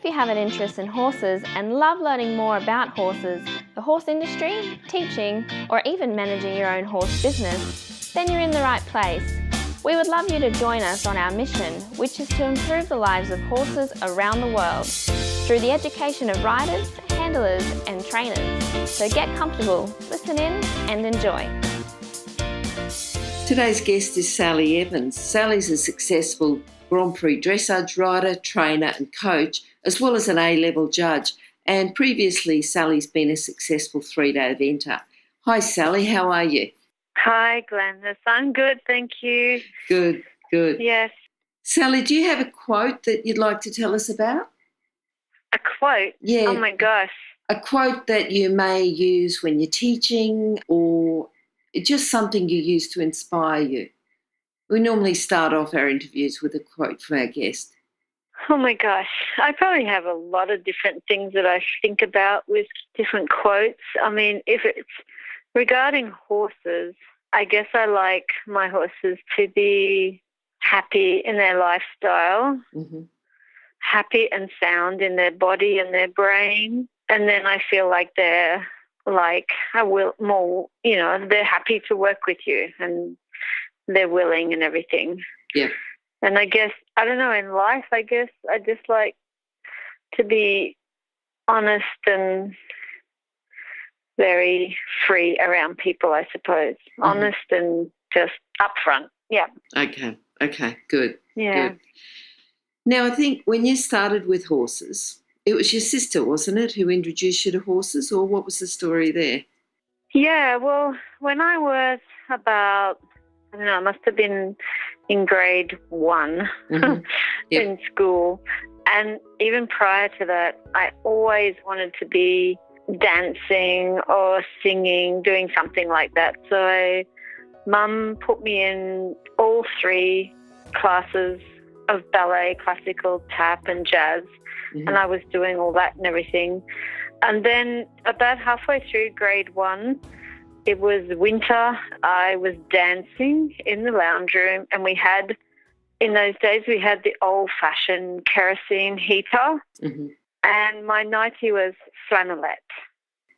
you have an interest in horses and love learning more about horses, the horse industry, teaching, or even managing your own horse business, then you're in the right place. We would love you to join us on our mission, which is to improve the lives of horses around the world through the education of riders, handlers, and trainers. So get comfortable, listen in, and enjoy. Today's guest is Sally Evans. Sally's a successful Grand Prix dressage rider, trainer and coach, as well as an A-level judge. And previously, Sally's been a successful 3-day eventer. Hi, Sally. How are you? Hi, Glennis. I'm good, thank you. Good. Yes. Sally, do you have a quote that you'd like to tell us about? A quote? Yeah. Oh, my gosh. A quote that you may use when you're teaching or just something you use to inspire you. We normally start off our interviews with a quote from our guest. Oh, my gosh. I probably have a lot of different things that I think about with different quotes. I mean, if it's regarding horses, I guess I like my horses to be happy in their lifestyle, happy and sound in their body and their brain. And then I feel like they're they're happy to work with you and they're willing and everything. Yeah. And I guess, I don't know, in life, I guess I just like to be honest and very free around people, I suppose. Honest and just upfront. Yeah. Okay, good. Yeah. Good. Now, I think when you started with horses, it was your sister, wasn't it, who introduced you to horses, or what was the story there? Yeah, well, when I was about, I don't know, I must have been in grade 1 in school. And even prior to that, I always wanted to be dancing or singing, doing something like that. So Mum put me in all 3 classes of ballet, classical, tap and jazz. And I was doing all that and everything. And then about halfway through grade 1, it was winter. I was dancing in the lounge room, and in those days, we had the old-fashioned kerosene heater, and my nightie was flannelette.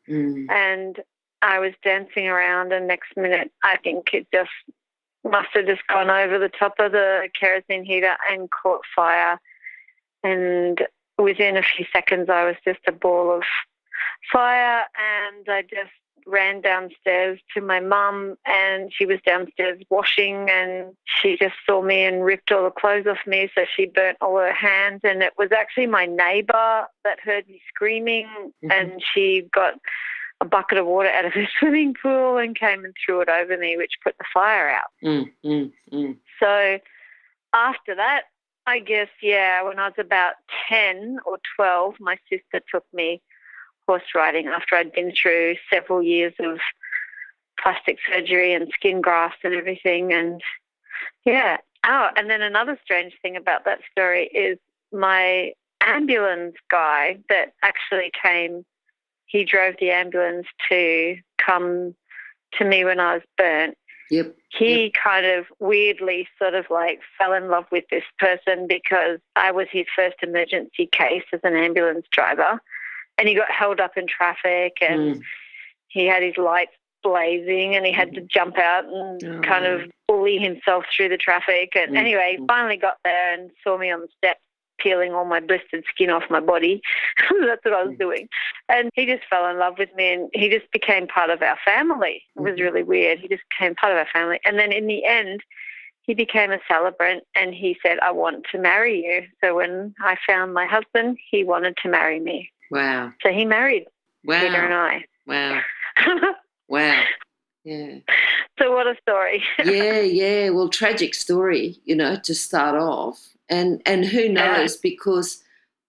And I was dancing around, and next minute, I think it just must have just gone over the top of the kerosene heater and caught fire. And within a few seconds, I was just a ball of fire, and I just ran downstairs to my mum, and she was downstairs washing, and she just saw me and ripped all the clothes off me, so she burnt all her hands. And it was actually my neighbour that heard me screaming, and she got a bucket of water out of her swimming pool and came and threw it over me, which put the fire out. So after that, I guess, when I was about 10 or 12, my sister took me horse riding after I'd been through several years of plastic surgery and skin grafts and everything. And and then another strange thing about that story is my ambulance guy that actually came, he drove the ambulance to come to me when I was burnt. He kind of weirdly sort of like fell in love with this person because I was his first emergency case as an ambulance driver. And he got held up in traffic, and he had his lights blazing, and he had to jump out and kind of bully himself through the traffic. And anyway, he finally got there and saw me on the steps peeling all my blistered skin off my body. That's what I was doing. And he just fell in love with me, and he just became part of our family. It was really weird. He just became part of our family. And then in the end, he became a celebrant, and he said, I want to marry you. So when I found my husband, he wanted to marry me. Wow. So he married Peter and I. Wow. Wow. Yeah. So what a story. Yeah. Well, tragic story, to start off. And who knows, because,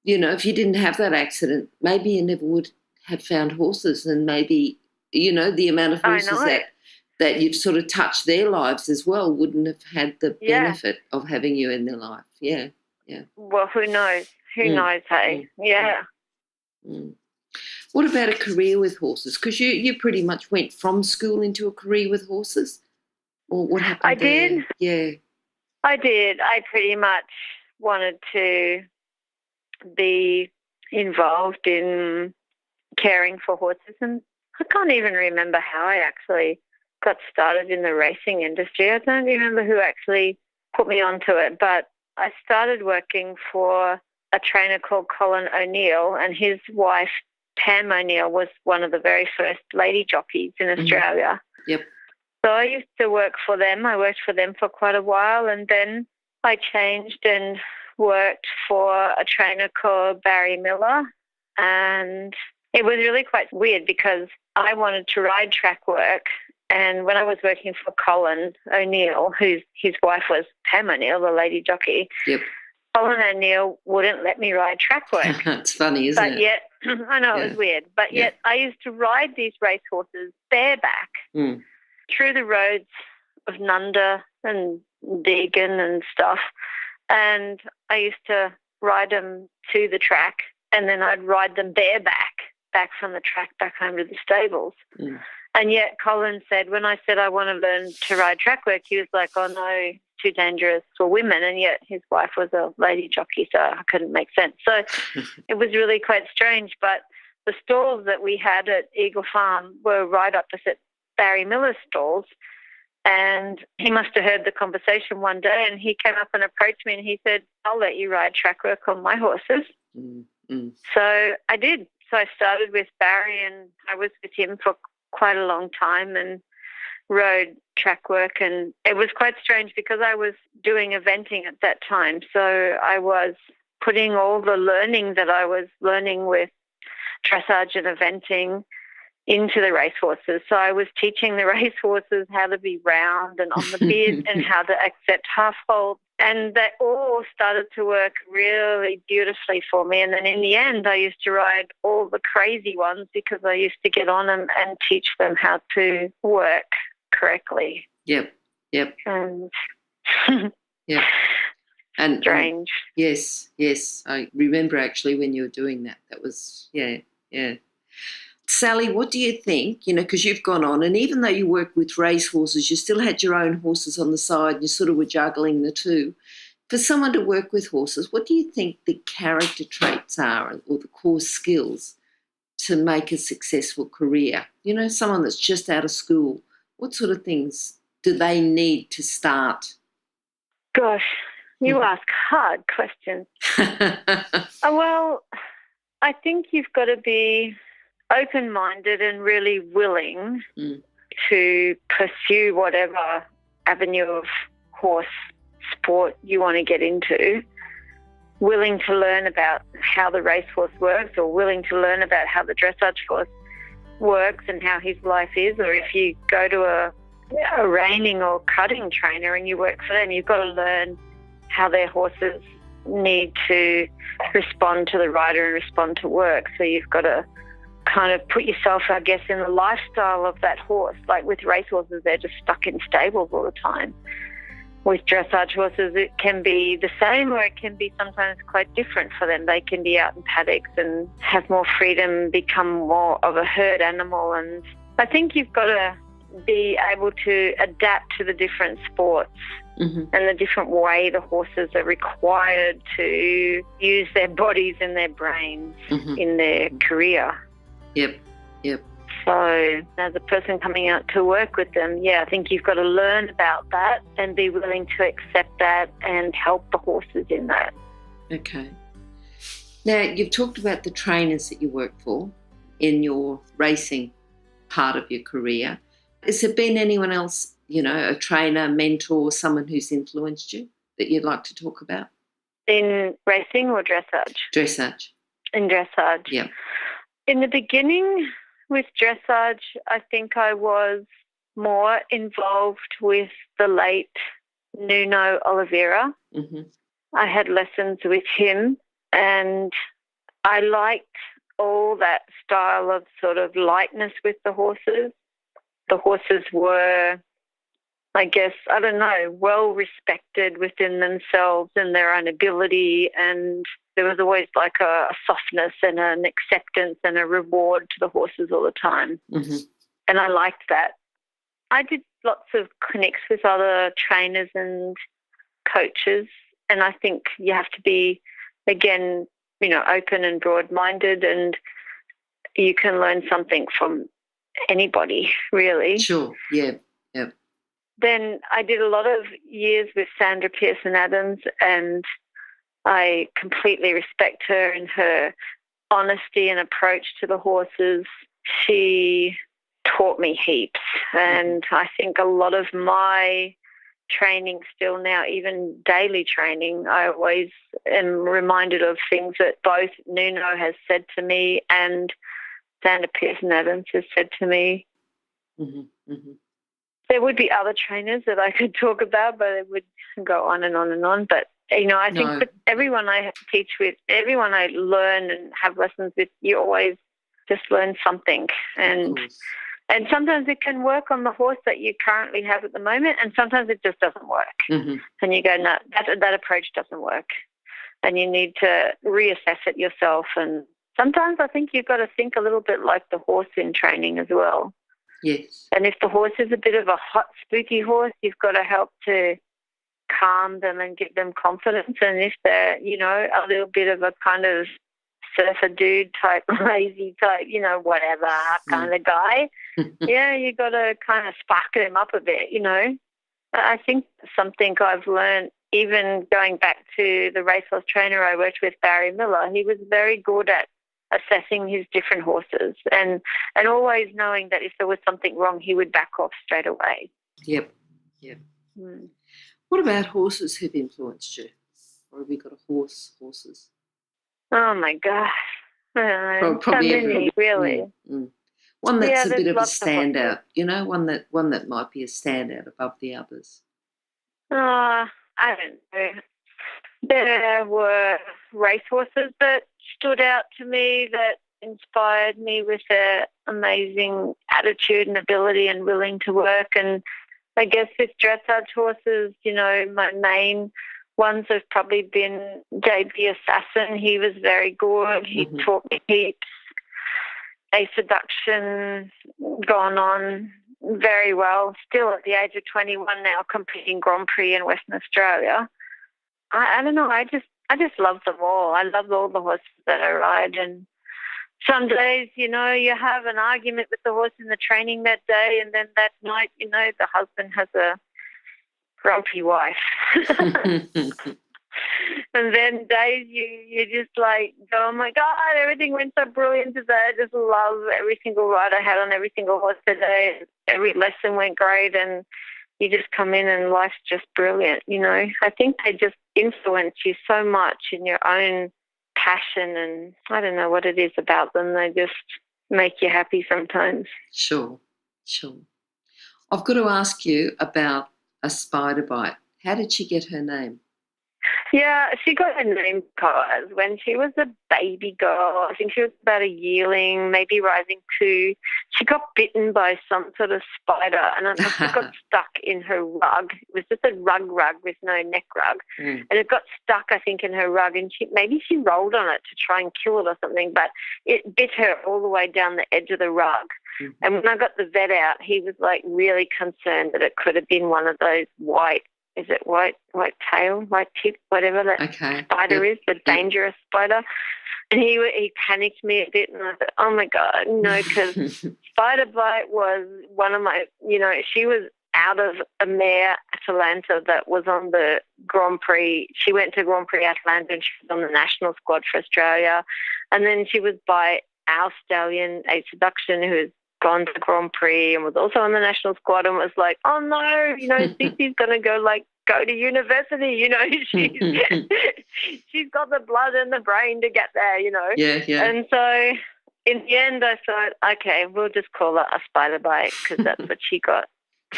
if you didn't have that accident, maybe you never would have found horses, and maybe, the amount of horses that you've sort of touched their lives as well wouldn't have had the benefit of having you in their life. Yeah. Well, who knows? Who knows, hey? Yeah. What about a career with horses? Because you pretty much went from school into a career with horses, or what happened? I did. Yeah, I did. I pretty much wanted to be involved in caring for horses, and I can't even remember how I actually got started in the racing industry. I don't remember who actually put me onto it, but I started working for a trainer called Colin O'Neill, and his wife, Pam O'Neill, was one of the very first lady jockeys in Australia. Yep. So I used to work for them. I worked for them for quite a while, and then I changed and worked for a trainer called Barry Miller, and it was really quite weird because I wanted to ride track work, and when I was working for Colin O'Neill, his wife was Pam O'Neill, the lady jockey, yep. Colin O'Neill wouldn't let me ride track work. It's funny, isn't it? But yet, I know it was weird, but yet I used to ride these racehorses bareback through the roads of Nunda and Deegan and stuff, and I used to ride them to the track, and then I'd ride them bareback back from the track back home to the stables. And yet Colin said, when I said I want to learn to ride track work, he was like, oh no, too dangerous for women, and yet his wife was a lady jockey, so I couldn't make sense. So it was really quite strange, but the stalls that we had at Eagle Farm were right opposite Barry Miller's stalls, and he must have heard the conversation one day, and he came up and approached me and he said, I'll let you ride track work on my horses. So I did. So I started with Barry, and I was with him for quite a long time and rode track work, and it was quite strange because I was doing eventing at that time, so I was putting all the learning that I was learning with dressage and eventing into the racehorses. So I was teaching the racehorses how to be round and on the bit and how to accept half hold, and they all started to work really beautifully for me. And then in the end, I used to ride all the crazy ones because I used to get on them and teach them how to work correctly. Yep. And yep. And strange. Yes. I remember actually when you were doing that. That was, yeah. Sally, what do you think? Because you've gone on, and even though you worked with racehorses, you still had your own horses on the side, and you sort of were juggling the two. For someone to work with horses, what do you think the character traits are, or the core skills to make a successful career? Someone that's just out of school, what sort of things do they need to start? Gosh, you ask hard questions. Well, I think you've got to be open-minded and really willing to pursue whatever avenue of horse sport you want to get into, willing to learn about how the racehorse works, or willing to learn about how the dressage horse works and how his life is. Or if you go to a reining or cutting trainer and you work for them, you've got to learn how their horses need to respond to the rider and respond to work. So you've got to kind of put yourself, I guess, in the lifestyle of that horse. Like with racehorses, they're just stuck in stables all the time. With dressage horses, it can be the same, or it can be sometimes quite different for them. They can be out in paddocks and have more freedom, become more of a herd animal. And I think you've got to be able to adapt to the different sports and the different way the horses are required to use their bodies and their brains in their career. Yep. So as a person coming out to work with them, I think you've got to learn about that and be willing to accept that and help the horses in that. Okay. Now, you've talked about the trainers that you work for in your racing part of your career. Has there been anyone else, a trainer, mentor, someone who's influenced you that you'd like to talk about? In racing or dressage? Dressage. In dressage. Yeah. In the beginning with dressage, I think I was more involved with the late Nuno Oliveira. I had lessons with him, and I liked all that style of sort of lightness with the horses. The horses were, I guess, well respected within themselves and their own ability, and there was always like a softness and an acceptance and a reward to the horses all the time. And I liked that. I did lots of clinics with other trainers and coaches, and I think you have to be, again, open and broad-minded, and you can learn something from anybody, really. Sure, yeah. Then I did a lot of years with Sandra Pearson Adams, and I completely respect her and her honesty and approach to the horses. She taught me heaps, and I think a lot of my training still now, even daily training, I always am reminded of things that both Nuno has said to me and Sandra Pearson Adams has said to me. Mm-hmm, mm-hmm. There would be other trainers that I could talk about, but it would go on and on and on. But, I think with everyone I teach with, everyone I learn and have lessons with, you always just learn something. And sometimes it can work on the horse that you currently have at the moment, and sometimes it just doesn't work. Mm-hmm. And you go, no, that approach doesn't work. And you need to reassess it yourself. And sometimes I think you've got to think a little bit like the horse in training as well. Yes. And if the horse is a bit of a hot, spooky horse, you've got to help to calm them and give them confidence. And if they're, a little bit of a kind of surfer dude type, lazy type, whatever kind of guy, you got to kind of spark them up a bit, I think something I've learned, even going back to the racehorse trainer I worked with, Barry Miller, he was very good at assessing his different horses and always knowing that if there was something wrong, he would back off straight away. Yep. What about horses who've influenced you? Or have you got horses? Oh, my gosh. Probably so many, everyone. Really. One that's a bit of a standout, one that might be a standout above the others. I don't know. There were racehorses that stood out to me that inspired me with their amazing attitude and ability and willing to work. And I guess with dressage horses, my main ones have probably been JB Assassin. He was very good. He taught me heaps. A Seduction, gone on very well. Still at the age of 21 now, competing Grand Prix in Western Australia. I don't know. I just love them all. I love all the horses that I ride. And some days, you have an argument with the horse in the training that day, and then that night, the husband has a grumpy wife. And then days you just like go, oh my God, everything went so brilliant today. I just love every single ride I had on every single horse today. Every lesson went great, and you just come in and life's just brilliant, I think they just influence you so much in your own passion, and I don't know what it is about them. They just make you happy sometimes. Sure. I've got to ask you about a spider bite. How did she get her name? Yeah, she got her name because when she was a baby girl, I think she was about a yearling, maybe rising 2, she got bitten by some sort of spider, and it must have got stuck in her rug. It was just a rug with no neck rug. And it got stuck, I think, in her rug, and maybe she rolled on it to try and kill it or something, but it bit her all the way down the edge of the rug. And when I got the vet out, he was like really concerned that it could have been one of those white tail, white tip, whatever that spider is, the dangerous spider. And he panicked me a bit, and I thought, oh my God, no, because spider bite was one of my, she was out of a mare, Atalanta, that was on the Grand Prix. She went to Grand Prix Atlanta, and she was on the national squad for Australia. And then she was by our stallion, A Seduction, who has gone to Grand Prix and was also on the national squad, and was like, oh no, Cece's going to go to university, she's got the blood and the brain to get there, Yeah. And so in the end I thought, okay, we'll just call her a spider bite because that's what she got.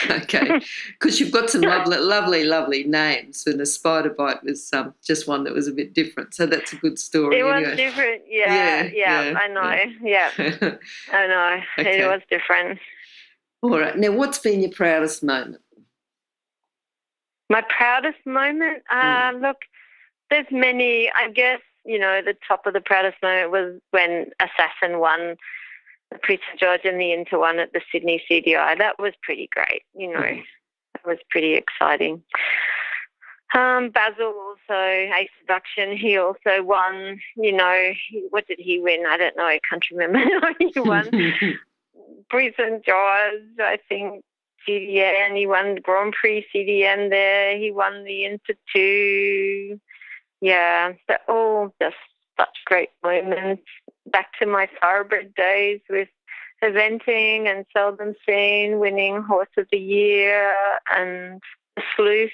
Okay, because you've got some lovely names, and a spider bite was just one that was a bit different, so that's a good story. It anyway. was different, yeah, I know, yeah. I know, okay. It was different. All right, now what's been your proudest moment? My proudest moment? Look, there's many. I guess, the top of the proudest moment was when Assassin won the Prince George and the Inter one at the Sydney CDI. That was pretty great, That was pretty exciting. Basil also, Ace Seduction, he also won, what did he win? I don't know, I can't remember. He won Brisbane Jaws, I think, CDN. He won Grand Prix CDN there. He won the Institute. Yeah, they're all just such great moments. Back to my thoroughbred days with eventing and Seldom Seen, winning Horse of the Year, and the Sleuth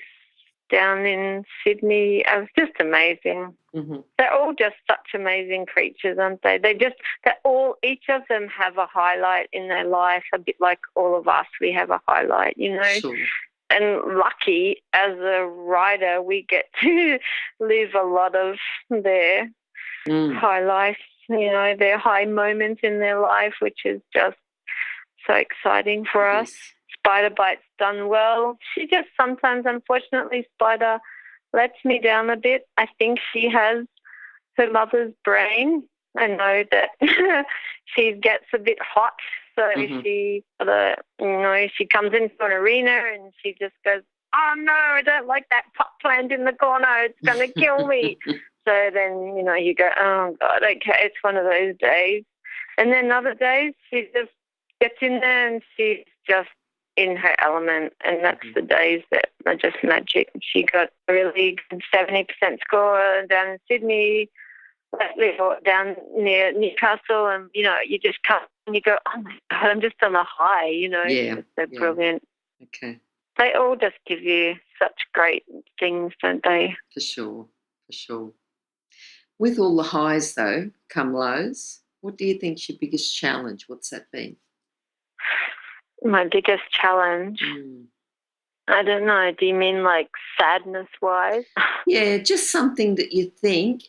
down in Sydney. It was just amazing. Mm-hmm. They're all just such amazing creatures, aren't they? Each of them have a highlight in their life, a bit like all of us. We have a highlight, Sure. And lucky as a rider, we get to live a lot of their highlights, their high moments in their life, which is just so exciting for us. Spider Bite's done well. She just sometimes, unfortunately, Spider lets me down a bit. I think she has her mother's brain. I know that she gets a bit hot. So she comes into an arena and she just goes, "Oh no, I don't like that pot plant in the corner. It's going to kill me." So then, you go, "Oh God, okay, it's one of those days." And then other days she just gets in there and she's just in her element, and that's the days that are just magic. She got a really good 70% score down in Sydney, down near Newcastle, and you just come and you go, "Oh my God, I'm just on a high," They're brilliant. Okay. They all just give you such great things, don't they? For sure. With all the highs, though, come lows. What do you think's your biggest challenge? What's that been? My biggest challenge? I don't know. Do you mean like sadness-wise? Yeah, just something that you think,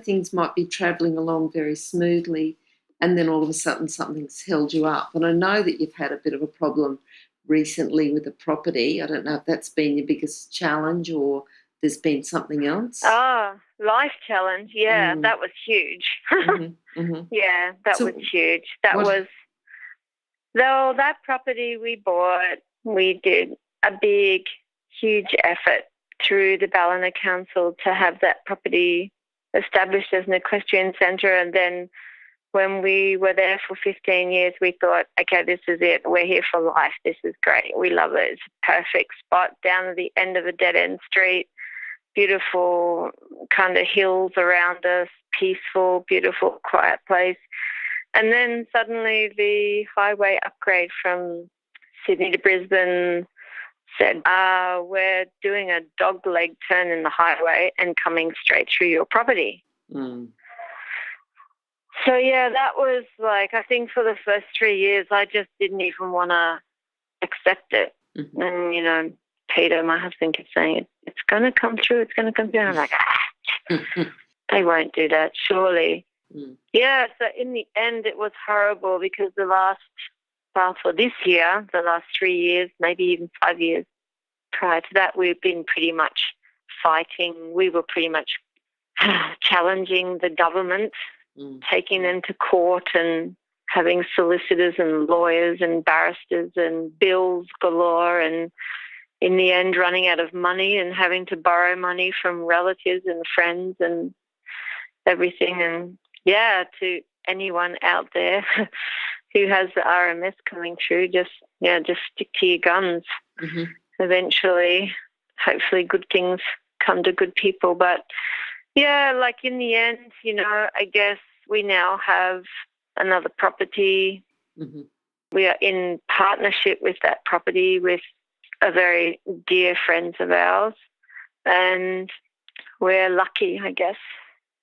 things might be travelling along very smoothly and then all of a sudden something's held you up. And I know that you've had a bit of a problem recently with a property. I don't know if that's been your biggest challenge or there's been something else. Oh, life challenge. Yeah, that was huge. Yeah, that was huge. That property we bought, we did a big, huge effort through the Ballina Council to have that property established as an equestrian centre. And then when we were there for 15 years, we thought, okay, this is it. We're here for life. This is great. We love it. It's a perfect spot down at the end of a dead-end street. Beautiful kind of hills around us, peaceful, beautiful, quiet place. And then suddenly the highway upgrade from Sydney to Brisbane said, we're doing a dog leg turn in the highway and coming straight through your property. So, yeah, that was like, I think for the first 3 years, I just didn't even want to accept it. And, Peter, my husband, kept saying, it's going to come through, it's going to come through. And I'm like, they won't do that, surely. Yeah, so in the end, it was horrible because for this year, the last 3 years, maybe even 5 years prior to that, we've been pretty much fighting. We were pretty much challenging the government, taking them to court and having solicitors and lawyers and barristers and bills galore, and in the end running out of money and having to borrow money from relatives and friends and everything. And yeah, to anyone out there who has the RMS coming through, just stick to your guns. Eventually, hopefully good things come to good people. But yeah, like in the end, I guess we now have another property. We are in partnership with that property with a very dear friends of ours, and we're lucky, I guess.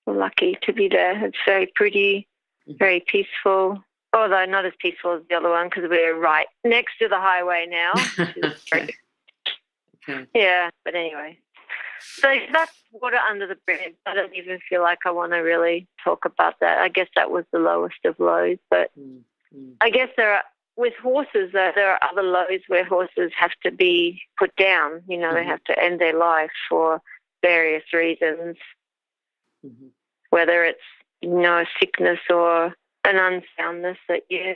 We're lucky to be there. It's very pretty, very peaceful, although not as peaceful as the other one because we're right next to the highway now. Which is great. Yeah, but anyway. So that's water under the bridge. I don't even feel like I want to really talk about that. I guess that was the lowest of lows, but I guess with horses, there are other lows where horses have to be put down. They have to end their life for various reasons, whether it's a sickness or an unsoundness that you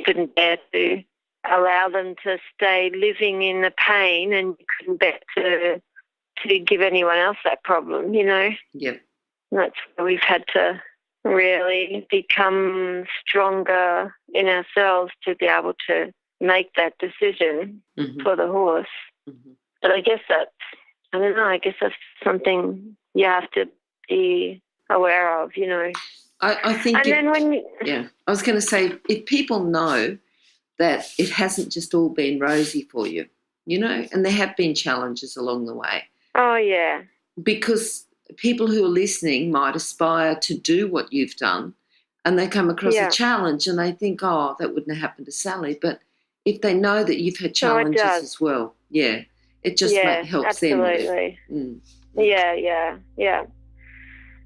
couldn't bear to allow them to stay living in the pain, and you couldn't bear to give anyone else that problem, you know. Yep. And that's where we've had to really become stronger in ourselves to be able to make that decision for the horse. But I guess that's something you have to be aware of, you know. I think, I was going to say, if people know that it hasn't just all been rosy for you, you know, and there have been challenges along the way. Oh, yeah. Because people who are listening might aspire to do what you've done, and they come across a challenge and they think, oh, that wouldn't have happened to Sally. But if they know that you've had challenges as well, it just helps them. Absolutely. Yeah.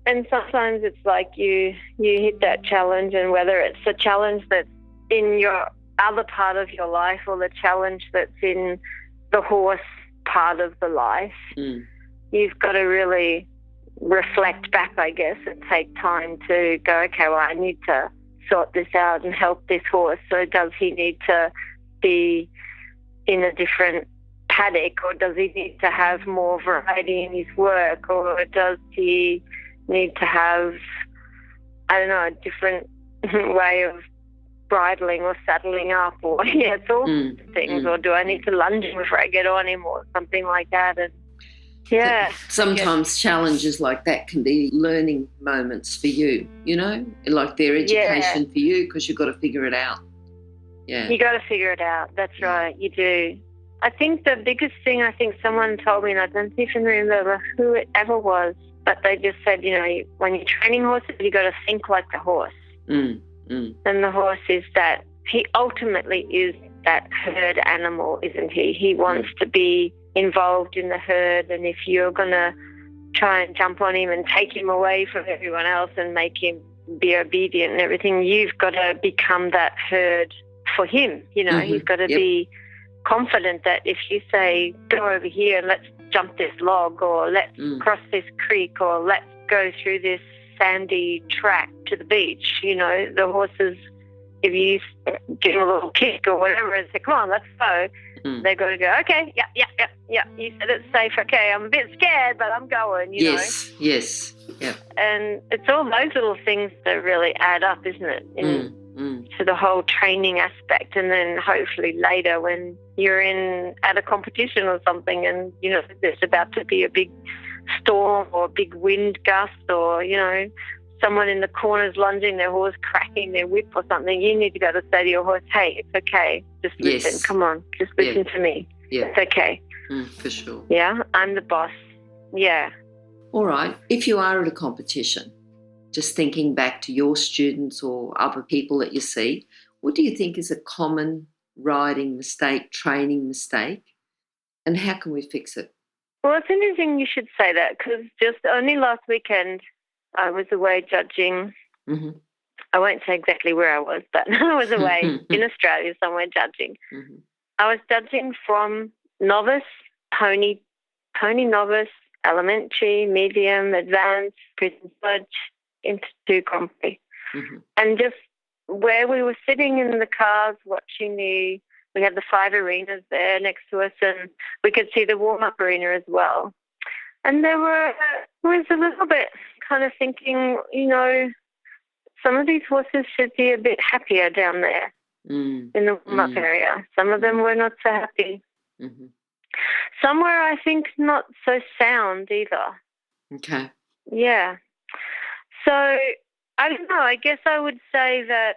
And sometimes it's like you hit that challenge, and whether it's a challenge that's in your other part of your life or the challenge that's in the horse part of the life, you've got to really reflect back, I guess, and take time to go, okay, well, I need to sort this out and help this horse. So does he need to be in a different paddock, or does he need to have more variety in his work, or does he need to have, I don't know, a different way of bridling or saddling up, or it's all sorts of things, or do I need to lunge him before I get on him, or something like that. And sometimes challenges like that can be learning moments for you, you know, like their education for you, because you've got to figure it out. Yeah, you got to figure it out. That's right, you do. I think the biggest thing, someone told me, and I don't even remember who it ever was, but they just said, you know, when you're training horses, you got to think like the horse. And the horse is that, he ultimately is that herd animal, isn't he? He wants to be involved in the herd, and if you're going to try and jump on him and take him away from everyone else and make him be obedient and everything, you've got to become that herd for him. You know, he's got to be confident that if you say, go over here and let's jump this log, or let's cross this creek, or let's go through this sandy track to the beach, you know, the horses, if you give them a little kick or whatever and say, come on, let's go, they're going to go, okay, yeah, you said it's safe, okay, I'm a bit scared, but I'm going, you know. Yes, yeah. And it's all those little things that really add up, isn't it, to the whole training aspect. And then hopefully later when you're at a competition or something, and, you know, there's about to be a big storm or a big wind gust, or, you know, someone in the corner's lunging their horse, cracking their whip or something, you need to go to say to your horse, hey, it's okay, just listen, come on, just listen to me. It's okay. For sure. Yeah, I'm the boss. Yeah. All right. If you are at a competition, just thinking back to your students or other people that you see, what do you think is a common riding mistake, training mistake, and how can we fix it? Well, it's interesting you should say that, because just only last weekend I was away judging. I won't say exactly where I was, but I was away in Australia somewhere judging. I was judging from novice, pony novice, elementary, medium, advanced, prison sludge, into Grand Prix. And just where we were sitting in the cars watching we had the 5 arenas there next to us, and we could see the warm-up arena as well. And was a little bit kind of thinking, you know, some of these horses should be a bit happier down there in the warm-up area. Some of them were not so happy. Some were, I think, not so sound either. Okay. Yeah. So, I don't know, I guess I would say that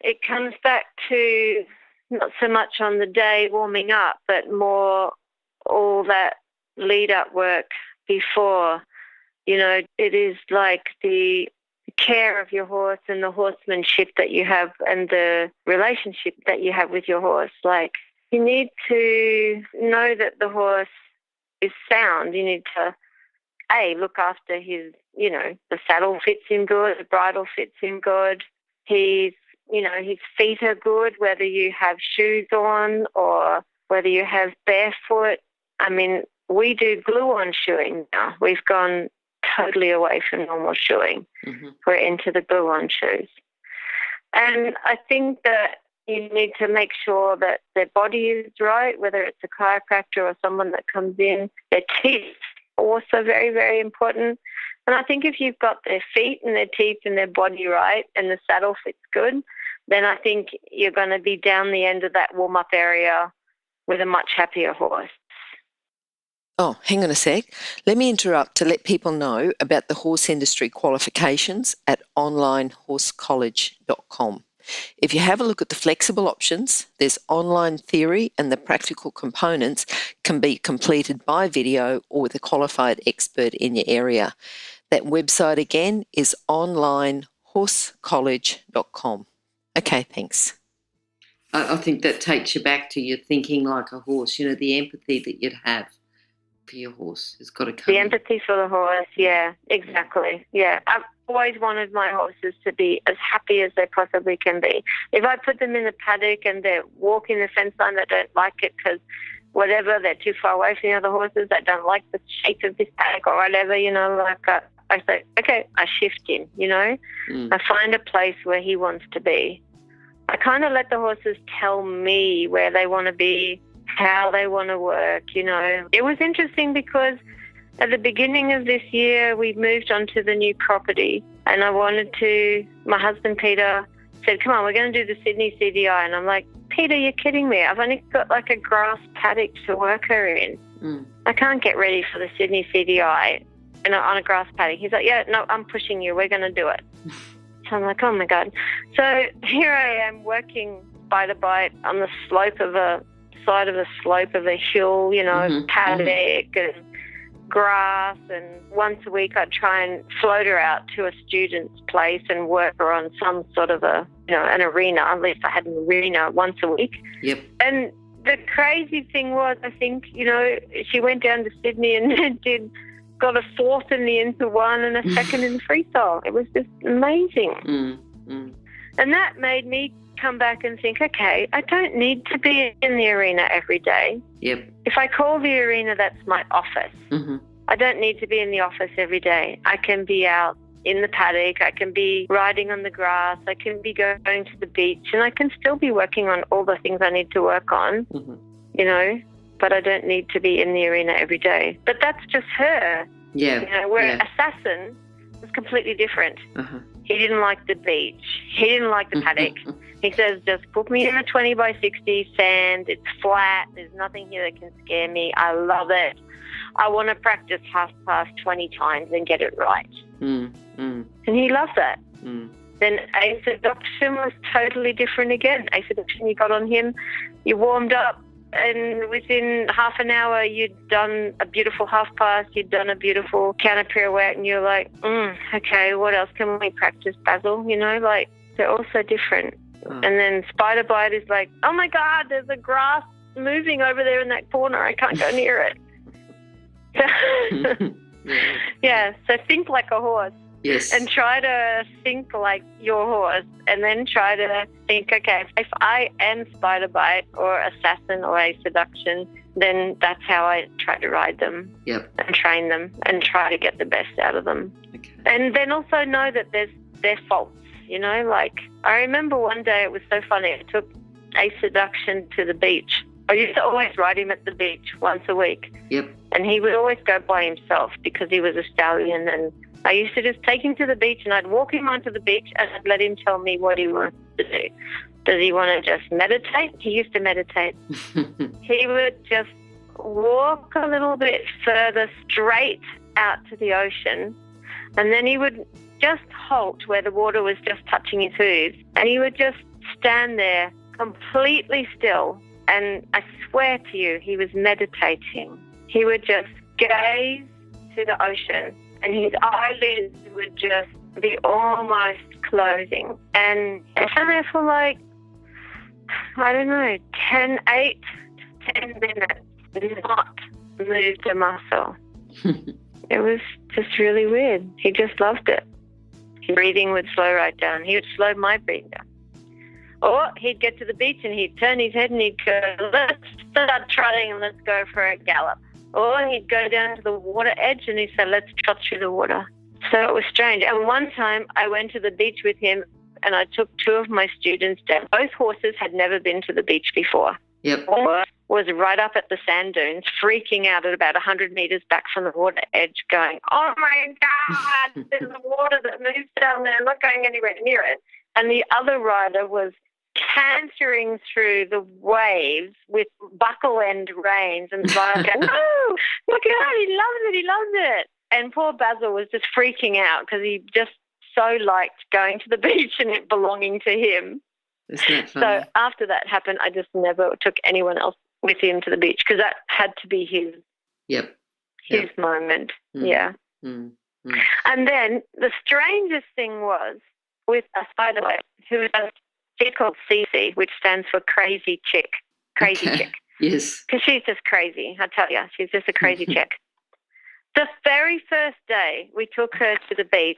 it comes back to not so much on the day warming up, but more all that lead-up work before. You know, it is like the care of your horse and the horsemanship that you have and the relationship that you have with your horse. Like, you need to know that the horse is sound. You need to, look after his, you know, the saddle fits him good, the bridle fits him good. His feet are good, whether you have shoes on or whether you have barefoot. I mean, we do glue-on shoeing now. We've gone totally away from normal shoeing. We're into the glue-on shoes. And I think that You need to make sure that their body is right, whether it's a chiropractor or someone that comes in. Their teeth are also very, very important. And I think if you've got their feet and their teeth and their body right and the saddle fits good, then I think you're going to be down the end of that warm-up area with a much happier horse. Oh, hang on a sec. Let me interrupt to let people know about the horse industry qualifications at onlinehorsecollege.com. If you have a look at the flexible options, there's online theory and the practical components can be completed by video or with a qualified expert in your area. That website again is onlinehorsecollege.com. Okay, thanks. I think that takes you back to your thinking like a horse, the empathy that you'd have for your horse has got to come. The empathy for the horse, yeah, exactly. Yeah, I've always wanted my horses to be as happy as they possibly can be. If I put them in the paddock and they're walking the fence line, they don't like it because whatever, they're too far away from the other horses, they don't like the shape of this paddock or whatever, I say, okay, I shift him, I find a place where he wants to be. I kind of let the horses tell me where they want to be, how they want to work, It was interesting because at the beginning of this year, we moved onto the new property and my husband Peter said, come on, we're going to do the Sydney CDI. And I'm like, Peter, you're kidding me. I've only got like a grass paddock to work her in. I can't get ready for the Sydney CDI on a grass paddock. He's like, yeah, no, I'm pushing you. We're going to do it. So I'm like, oh my God. So here I am working bite to bite on the slope of a hill, paddock and grass, and once a week I'd try and float her out to a student's place and work her on some sort of an arena. At least I had an arena once a week. Yep. And the crazy thing was, I think, she went down to Sydney and got a fourth in the Inter one and a second in the freestyle. It was just amazing. And that made me come back and think, okay, I don't need to be in the arena every day. Yep. If I call the arena, that's my office. I don't need to be in the office every day. I can be out in the paddock. I can be riding on the grass. I can be going to the beach, and I can still be working on all the things I need to work on, but I don't need to be in the arena every day. But that's just her. Yeah. Where Assassin was completely different. He didn't like the beach. He didn't like the paddock. He says, just put me in a 20 by 60 sand. It's flat. There's nothing here that can scare me. I love it. I want to practice half past 20 times and get it right. And he loved that. Then A Seduction was totally different again. A Seduction, you got on him, you warmed up, and within half an hour you'd done a beautiful half pass, you'd done a beautiful counter pirouette, and you're like, okay, what else can we practice, Basil? They're all so different. And then Spider Bite is like, oh my God, there's a grass moving over there in that corner. I can't go near it. Yeah, so think like a horse. Yes. And try to think like your horse, and then try to think, okay, if I am Spider Bite or Assassin or A Seduction, then that's how I try to ride them. Yep. And train them and try to get the best out of them. Okay. And then also know that there's their faults, I remember one day it was so funny. I took A Seduction to the beach. I used to always ride him at the beach once a week. Yep. And he would always go by himself because he was a stallion, and I used to just take him to the beach and I'd walk him onto the beach and I'd let him tell me what he wants to do. Does he want to just meditate? He used to meditate. He would just walk a little bit further straight out to the ocean, and then he would just halt where the water was just touching his hooves, and he would just stand there completely still, and I swear to you, he was meditating. He would just gaze to the ocean, and his eyelids would just be almost closing. And I sat there for 10 minutes, not moved a muscle. It was just really weird. He just loved it. His breathing would slow right down. He would slow my breathing down. Or he'd get to the beach and he'd turn his head and he'd go, let's start trotting and let's go for a gallop. Or he'd go down to the water edge and he'd say, let's trot through the water. So it was strange. And one time I went to the beach with him and I took 2 of my students down. Both horses had never been to the beach before. Yep. One was right up at the sand dunes, freaking out at about 100 metres back from the water edge, going, "Oh my God, there's the water that moves down there. I'm not going anywhere near it." And the other rider was cantering through the waves with buckle end reins and going, "No, look at that, he loves it. And poor Basil was just freaking out because he just so liked going to the beach and it belonging to him. Isn't that funny? So after that happened, I just never took anyone else with him to the beach because that had to be his moment. Yeah. Mm. And then the strangest thing was with a spider who has, she's called Cece, which stands for crazy chick. Chick. Yes. Because she's just crazy, I tell you. She's just a crazy chick. The very first day we took her to the beach,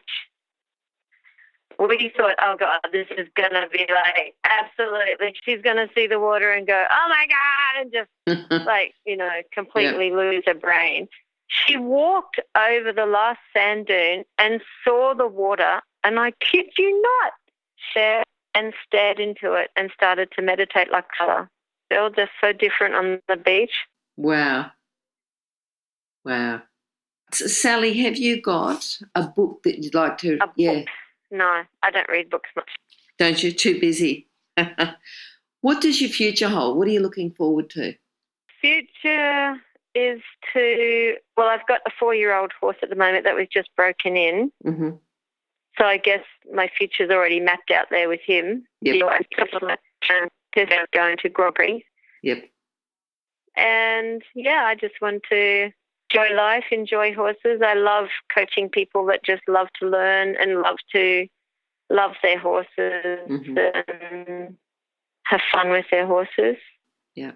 we thought, oh, God, this is going to be like, absolutely, she's going to see the water and go, oh, my God, and just, completely lose her brain. She walked over the last sand dune and saw the water, and I kid you not, stared into it and started to meditate like colour. They're all just so different on the beach. Wow. Sally, have you got a book that you'd like to? Book? No, I don't read books much. Don't you? Too busy. What does your future hold? What are you looking forward to? Future is I've got a 4-year-old horse at the moment that was just broken in. Mm-hmm. So I guess my future's already mapped out there with him. Yep. Going to Grand Prix. Yep. And, I just want to enjoy life, enjoy horses. I love coaching people that just love to learn and love their horses and have fun with their horses. Yeah.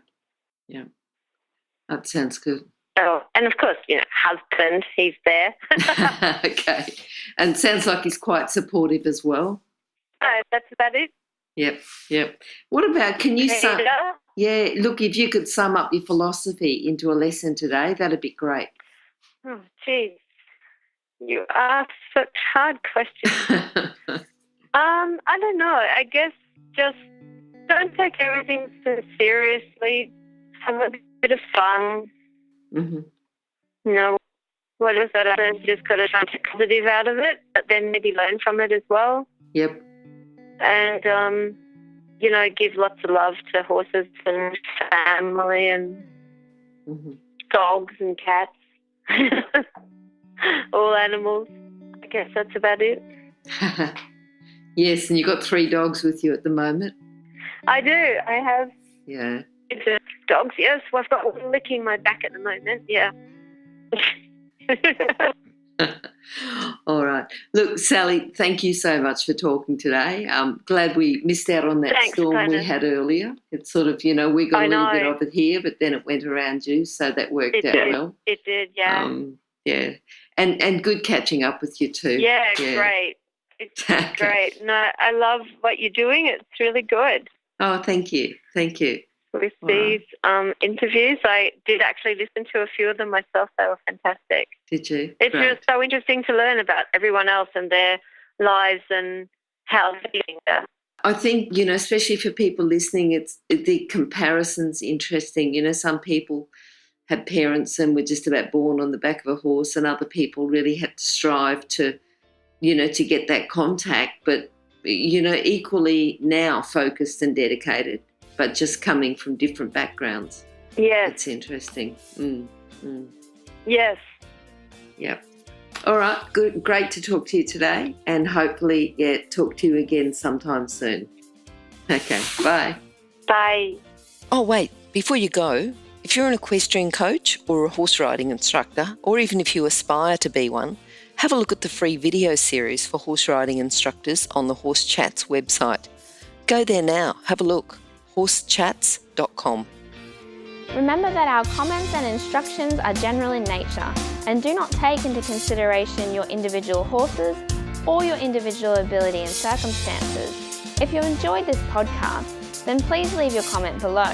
That sounds good. Oh, and of course, husband, he's there. Okay. And sounds like he's quite supportive as well. No, that's about it. Yep. What about, can you look, if you could sum up your philosophy into a lesson today, that'd be great. Oh, geez. You ask such hard questions. I don't know. I guess just don't take everything so seriously. Have a bit of fun. Mm-hmm. What is that? Just got to try to take positive out of it, but then maybe learn from it as well. Yep. And, give lots of love to horses and family and dogs and cats, all animals. I guess that's about it. Yes, and you've got 3 dogs with you at the moment. I do. I have. Yeah. Dogs, yes. Well, I've got one licking my back at the moment, yeah. All right. Look, Sally, thank you so much for talking today. I'm glad we missed out on that storm we had earlier. It's sort of, we got a little bit of it here, but then it went around you, so that worked out well. It did, yeah. Yeah. And good catching up with you too. Yeah. Great. It's great. No, I love what you're doing. It's really good. Oh, thank you. With these interviews. I did actually listen to a few of them myself. They were fantastic. Did you? It's just so interesting to learn about everyone else and their lives and how they're doing that. I think, especially for people listening, the comparison's interesting. Some people had parents and were just about born on the back of a horse, and other people really had to strive to, to get that contact, but, equally now focused and dedicated, but just coming from different backgrounds. Yes. It's interesting. Yes. Yep. All right, good. Great to talk to you today, and hopefully, talk to you again sometime soon. Okay, bye. Bye. Oh, wait, before you go, if you're an equestrian coach or a horse riding instructor, or even if you aspire to be one, have a look at the free video series for horse riding instructors on the Horse Chats website. Go there now, have a look. horsechats.com. Remember that our comments and instructions are general in nature and do not take into consideration your individual horses or your individual ability and circumstances. If you enjoyed this podcast, then please leave your comment below.